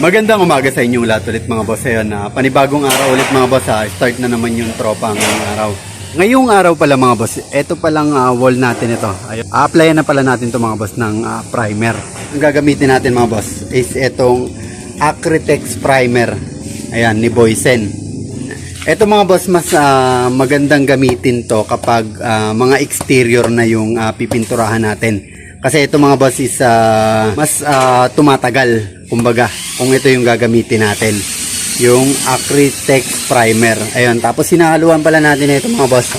Magandang umaga sa inyong lahat ulit mga boss. Ayun, panibagong araw ulit mga boss. Start na naman yung tropa ngayong araw. Ngayong araw pala mga boss, ito palang wall natin ito. A-applyan na pala natin ito mga boss ng primer. Ang gagamitin natin mga boss is itong Acritex primer. Ayan, ni Boysen. Ito mga boss, mas magandang gamitin to kapag mga exterior na yung pipinturahan natin. Kasi ito mga boss is mas tumatagal. Kumbaga, kung ito yung gagamitin natin, yung Acritex primer. Ayun, tapos sinahaluan pala natin ito mga boss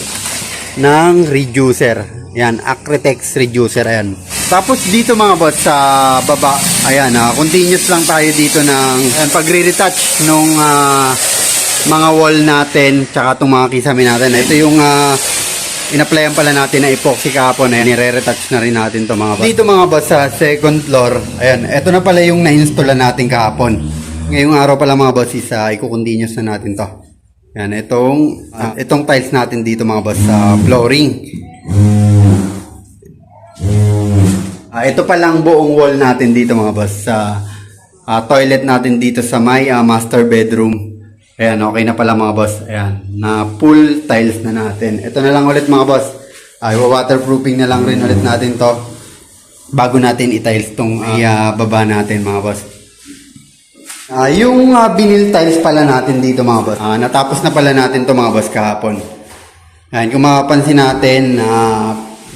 ng reducer. Ayan, Acritex reducer. Ayan. Tapos dito mga boss sa baba, ayan, continuous lang tayo dito ng pagre-retouch nung mga wall natin, tsaka itong mga kisame natin. Ito yung in-applyan pala natin na epoxy kahapon. Ayan, nire-retouch na rin natin to mga boss. Dito mga boss sa second floor, ayan, ito na pala yung na-install natin kahapon. Ngayong araw pala mga boss is i-continuous na natin to. Ayan, itong tiles natin dito mga boss sa flooring. Ito palang buong wall natin dito mga boss sa toilet natin dito sa may master bedroom. Ayan, okay na pala mga boss. Ayan, na full tiles na natin. Ito na lang ulit mga boss. Waterproofing na lang rin ulit natin to bago natin i-tiles tong baba natin mga boss. Yung vinyl tiles pala natin dito mga boss. Natapos na pala natin to mga boss kahapon. Ayan, kung mapapansin natin,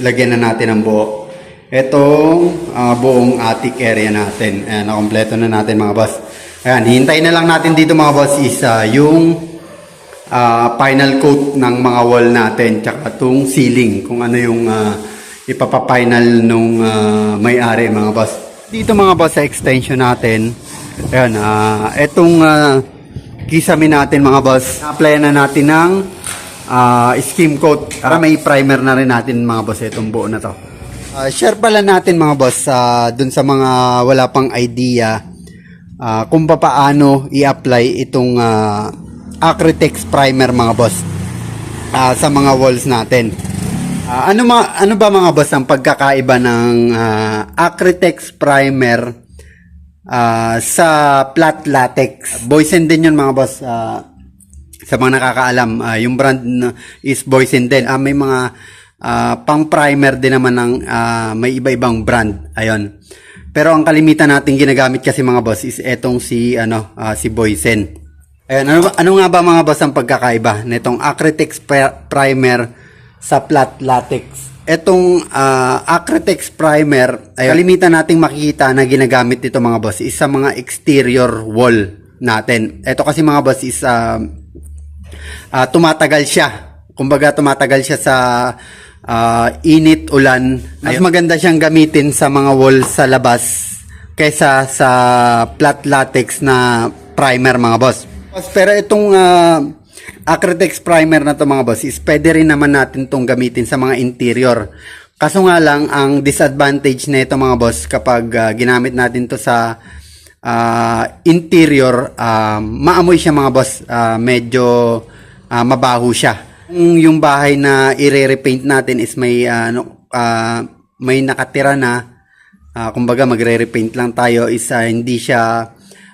lagyan na natin ang buo. Itong buong attic area natin. Ayan, nakompleto na natin mga boss. Ayan, hintayin na lang natin dito mga boss is yung final coat ng mga wall natin tsaka itong ceiling kung ano yung ipapapinal nung may-ari mga boss. Dito mga boss sa extension natin, ayan, itong kisame natin mga boss, applyan na natin ng skim coat para may primer na rin natin mga boss itong buo na to. Share pala natin mga boss dun sa mga wala pang idea kung paano i-apply itong Acritex primer mga boss sa mga walls natin. Ano ba mga boss ang pagkakaiba ng Acritex primer sa flat latex? Boysen din yun mga boss. Sa mga nakakaalam, yung brand is Boysen din. May mga pang primer din naman ng may iba-ibang brand. Ayun. Pero ang kalimitan natin ginagamit kasi mga boss is etong si Boysen. Ayan, ano nga ba mga boss ang pagkakaiba nitong Acritex primer sa flat latex? Etong Acritex primer ay kalimitan nating makikita na ginagamit ito mga boss is sa mga exterior wall natin. Ito kasi mga boss is tumatagal siya. Kumbaga tumatagal siya sa init, ulan. Mas maganda siyang gamitin sa mga wall sa labas kaysa sa flat latex na primer mga boss. Pero itong Acritex primer na to mga boss is pwede rin naman natin itong gamitin sa mga interior. Kaso nga lang ang disadvantage na ito mga boss kapag ginamit natin to sa interior, maamoy siya mga boss, medyo mabaho siya. Yung bahay na i-repaint natin is may nakatira na, kumbaga magre-repaint lang tayo, is hindi siya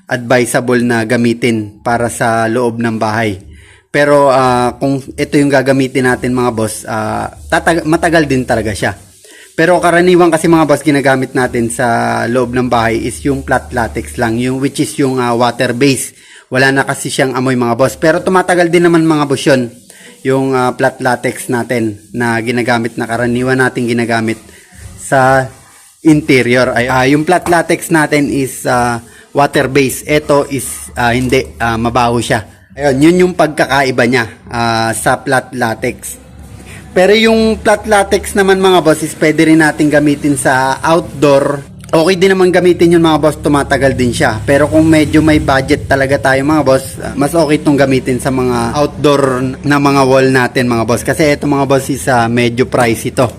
advisable na gamitin para sa loob ng bahay. Pero kung ito yung gagamitin natin mga boss, matagal din talaga siya. Pero karaniwan kasi mga boss ginagamit natin sa loob ng bahay is yung flat latex lang, yung which is yung water base. Wala na kasi siyang amoy mga boss. Pero tumatagal din naman mga boss yun. Yung flat latex natin na ginagamit, na karaniwan natin ginagamit sa interior. Yung flat latex natin is water base. Ito is hindi, mabaho siya. Ayun, yun yung pagkakaiba niya sa flat latex. Pero yung flat latex naman mga boss is pwede rin natin gamitin sa outdoor. Okay din naman gamitin yun mga boss, tumatagal din siya. Pero kung medyo may budget talaga tayo mga boss, mas okay itong gamitin sa mga outdoor na mga wall natin mga boss. Kasi ito mga boss is medyo pricey to.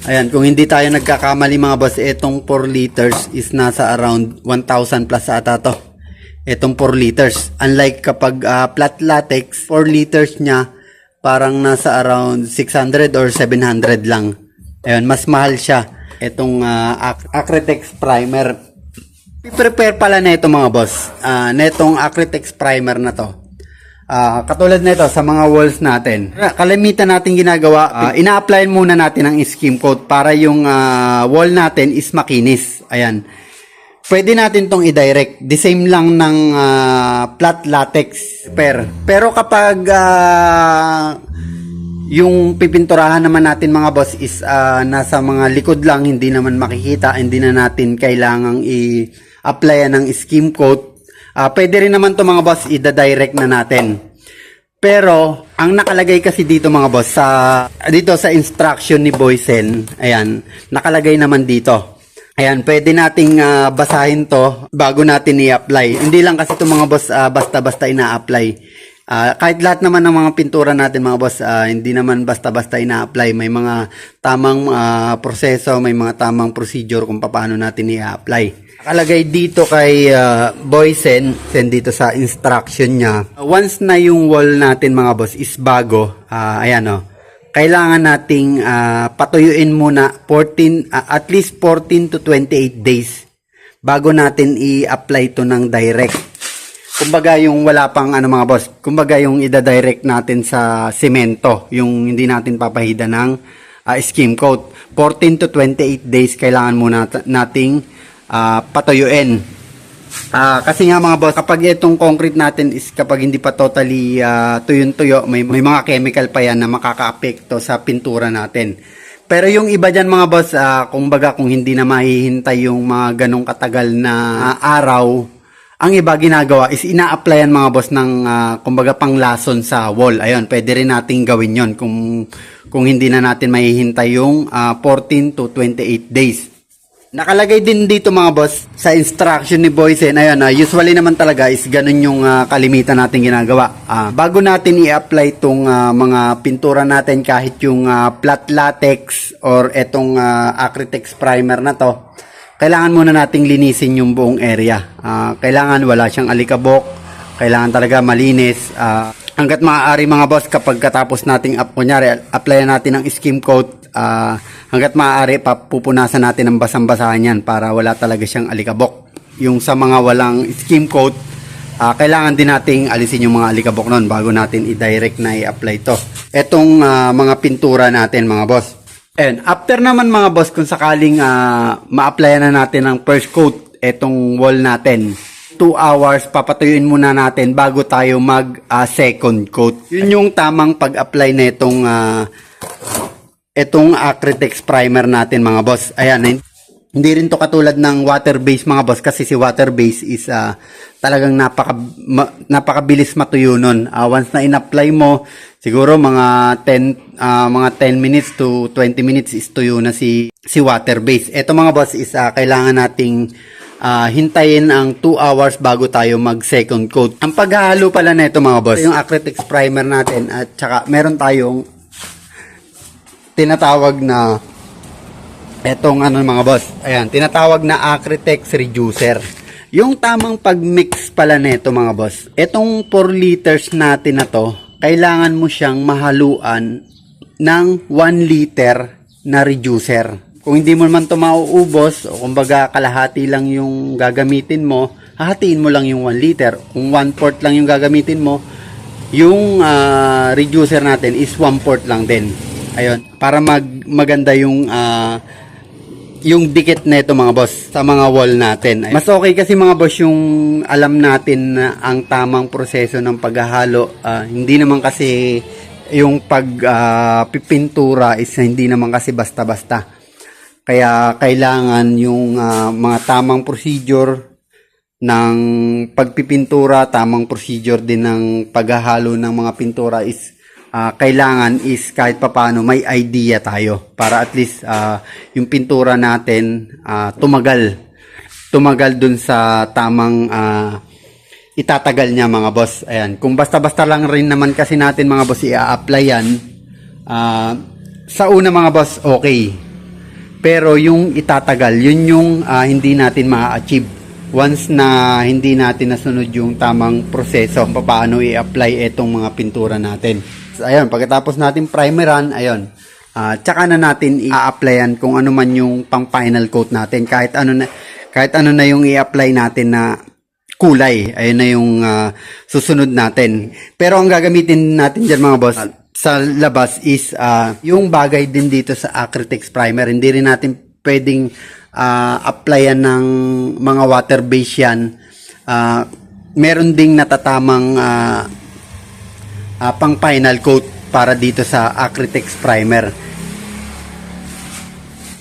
Ayan, kung hindi tayo nagkakamali mga boss, itong 4 liters is nasa around 1,000 plus ata to. Itong 4 liters. Unlike kapag flat latex, 4 liters niya parang nasa around 600 or 700 lang. Ayan, mas mahal siya. Itong Acritex primer. I-prepare pala na ito mga boss, netong Acrytex primer na to. Katulad nito sa mga walls natin, kalimitan natin ginagawa, ina-apply muna natin ang skim coat para yung wall natin is makinis. Ayan. Pwede natin tong i-direct. The same lang ng flat latex pero kapag yung pipinturahan naman natin mga boss is nasa mga likod lang, hindi naman makikita, hindi na natin kailangang i-apply ng skim coat. Pwede rin naman to mga boss, i-direct na natin. Pero ang nakalagay kasi dito mga boss dito sa instruction ni Boysen, ayan, nakalagay naman dito. Ayan, pwede nating basahin to bago natin i-apply. Hindi lang kasi to mga boss basta-basta ina-apply. Kahit lahat naman ng mga pintura natin mga boss, hindi naman basta-basta ina-apply. May mga tamang proseso, may mga tamang procedure kung paano natin i-apply. Nakalagay dito kay Boysen, dito sa instruction niya. Once na yung wall natin mga boss is bago, ayan o, kailangan nating patuyuin muna at least 14 to 28 days bago natin i-apply to ng direct. Kumbaga yung wala pang mga boss, kumbaga yung ida-direct natin sa semento, yung hindi natin papahida ng skim coat. 14 to 28 days kailangan muna nating patuyuin. Kasi nga mga boss, kapag itong concrete natin is kapag hindi pa totally tuyo-tuyo, may mga chemical pa yan na makaka-apekto sa pintura natin. Pero yung iba dyan mga boss, kumbaga kung hindi na mahihintay yung mga ganong katagal na araw, ang iba ginagawa is ina-applyan mga boss ng kumbaga panglason sa wall. Ayun, pwede rin nating gawin yon kung hindi na natin mahihintay yung 14 to 28 days. Nakalagay din dito mga boss sa instruction ni Boysen, ayun, usually naman talaga is ganun yung kalimitan natin ginagawa. Bago natin i-apply tong mga pintura natin, kahit yung flat latex or etong Acrytex primer na to, kailangan muna nating linisin yung buong area. Kailangan wala siyang alikabok, kailangan talaga malinis. Hanggat maaari mga boss, kapag katapos nating apply natin ng skim coat, hanggat maaari pupunasan natin ng basang-basahan yan para wala talaga siyang alikabok. Yung sa mga walang skim coat, kailangan din nating alisin yung mga alikabok nun bago natin i-direct na i-apply to. Etong mga pintura natin mga boss. And after naman mga boss, kung sakaling ma-applyan na natin ng first coat etong wall natin, 2 hours papatuyuin muna natin bago tayo mag second coat. Yun yung tamang pag-apply na itong Acrytex primer natin mga boss. Ayan, hindi rin to katulad ng water base mga boss, kasi si water base is talagang napakabilis matuyo nun. Once na in-apply mo, siguro mga 10 minutes to 20 minutes is tuyo na si water base. Ito mga boss is kailangan nating hintayin ang 2 hours bago tayo mag second coat. Ang paghahalo pala na ito mga boss, yung Acrytex primer natin at saka meron tayong tinatawag na etong mga boss. Ayan, tinatawag na Acrytex reducer. Yung tamang pag-mix pala nito mga boss, etong 4 liters natin na to, kailangan mo siyang mahaluan ng 1 liter na reducer. Kung hindi mo naman ito mauubos, o kumbaga kalahati lang yung gagamitin mo, hahatiin mo lang yung 1 liter. Kung 1/4 lang yung gagamitin mo, yung reducer natin is 1/4 lang din. Ayun, para maganda yung dikit na ito mga boss sa mga wall natin. Mas okay kasi mga boss yung alam natin na ang tamang proseso ng paghahalo. Hindi naman kasi yung pagpipintura is hindi naman kasi basta-basta. Kaya kailangan yung mga tamang procedure ng pagpipintura, tamang procedure din ng paghahalo ng mga pintura is kailangan is kahit papaano may idea tayo para at least yung pintura natin tumagal dun sa tamang itatagal niya mga boss. Ayan, kung basta-basta lang rin naman kasi natin mga boss i-apply yan, sa una mga boss okay, pero yung itatagal yun yung hindi natin ma-achieve once na hindi natin nasunod yung tamang proseso paano i-apply etong mga pintura natin. Ayun, pagkatapos natin primeran, ayun, tsaka na natin i-applyan kung ano man yung pang final coat natin. Kahit kahit ano na yung i-apply natin na kulay, ayun na yung susunod natin. Pero ang gagamitin natin dyan mga boss, sa labas is yung bagay din dito sa Acrytex primer. Hindi rin natin pwedeng applyan ng mga water base yan. Meron ding natatamang pang final coat para dito sa Acrytex primer.